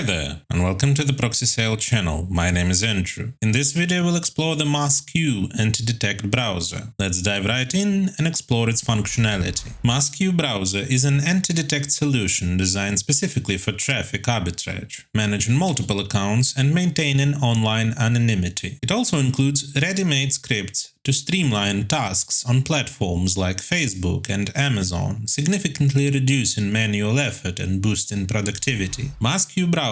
Hi there, and welcome to the Proxy Sale channel. My name is Andrew. In this video we'll explore the MASQ Antidetect browser. Let's dive right in and explore its functionality. MASQ browser is an anti-detect solution designed specifically for traffic arbitrage, managing multiple accounts and maintaining online anonymity. It also includes ready-made scripts to streamline tasks on platforms like Facebook and Amazon, significantly reducing manual effort and boosting productivity. MASQ browser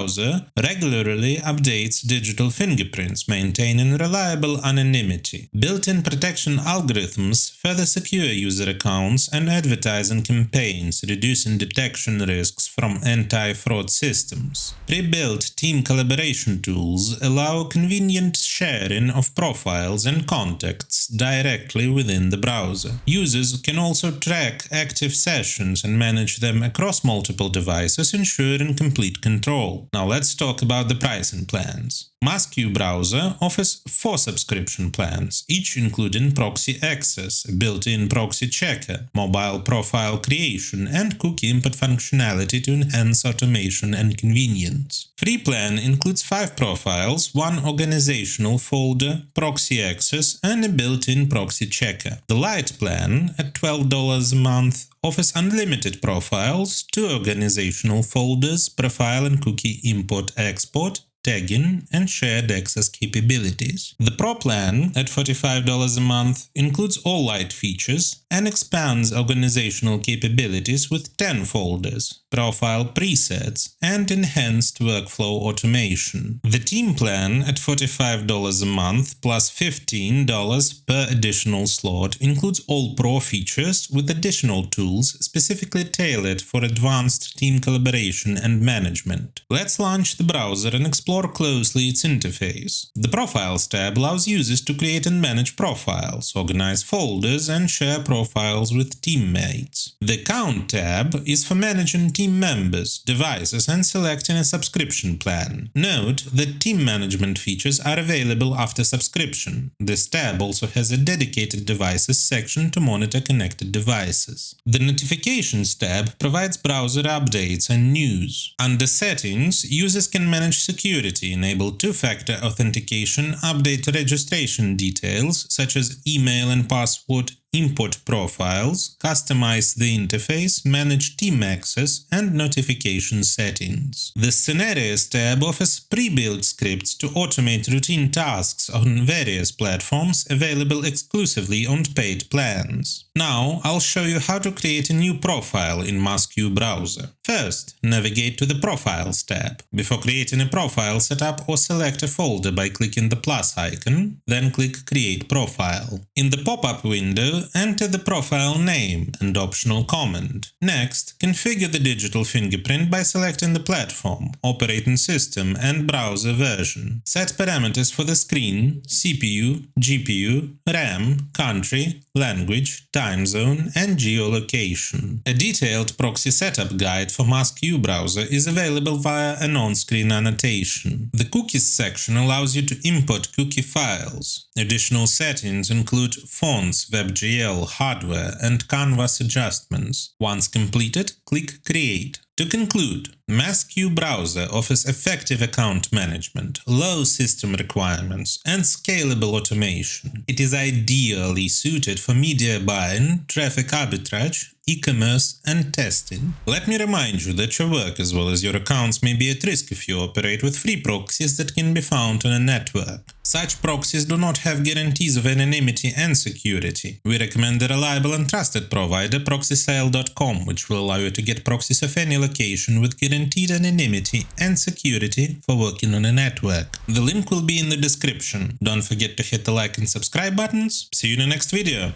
regularly updates digital fingerprints, maintaining reliable anonymity. Built-in protection algorithms further secure user accounts and advertising campaigns, reducing detection risks from anti-fraud systems. Pre-built team collaboration tools allow convenient sharing of profiles and contacts directly within the browser. Users can also track active sessions and manage them across multiple devices, ensuring complete control. Now let's talk about the pricing plans. MASQ browser offers 4 subscription plans, each including proxy access, a built-in proxy checker, mobile profile creation, and cookie input functionality to enhance automation and convenience. Free plan includes 5 profiles, 1 organizational folder, proxy access, and a built-in proxy checker. The Lite plan, at $12 a month, offers unlimited profiles, 2 organizational folders, profile and cookie import-export, tagging, and shared access capabilities. The Pro plan, at $45 a month, includes all Lite features and expands organizational capabilities with 10 folders, profile presets, and enhanced workflow automation. The Team plan, at $45 a month plus $15 per additional slot, includes all Pro features with additional tools specifically tailored for advanced team collaboration and management. Let's launch the browser and explore closely its interface. The Profiles tab allows users to create and manage profiles, organize folders, and share profiles with teammates. The Account tab is for managing team members, devices, and selecting a subscription plan. Note that team management features are available after subscription. This tab also has a dedicated Devices section to monitor connected devices. The Notifications tab provides browser updates and news. Under Settings, users can manage security, enable two-factor authentication, update registration details such as email and password, import profiles, customize the interface, manage team access, and notification settings. The Scenarios tab offers pre-built scripts to automate routine tasks on various platforms, available exclusively on paid plans. Now, I'll show you how to create a new profile in MASQ browser. First, navigate to the Profiles tab. Before creating a profile, set up or select a folder by clicking the plus icon, then click Create Profile. In the pop-up window, enter the profile name and optional comment. Next, configure the digital fingerprint by selecting the platform, operating system, and browser version. Set parameters for the screen, CPU, GPU, RAM, country, language, time zone, and geolocation. A detailed proxy setup guide for MASQ browser is available via an on-screen annotation. The Cookies section allows you to import cookie files. Additional settings include fonts, WebGL, hardware, and canvas adjustments. Once completed, click Create. To conclude, MASQ browser offers effective account management, low system requirements, and scalable automation. It is ideally suited for media buying, traffic arbitrage, e-commerce, and testing. Let me remind you that your work as well as your accounts may be at risk if you operate with free proxies that can be found on a network. Such proxies do not have guarantees of anonymity and security. We recommend the reliable and trusted provider proxysale.com, which will allow you to get proxies of any location with guaranteed anonymity and security for working on a network. The link will be in the description. Don't forget to hit the like and subscribe buttons. See you in the next video.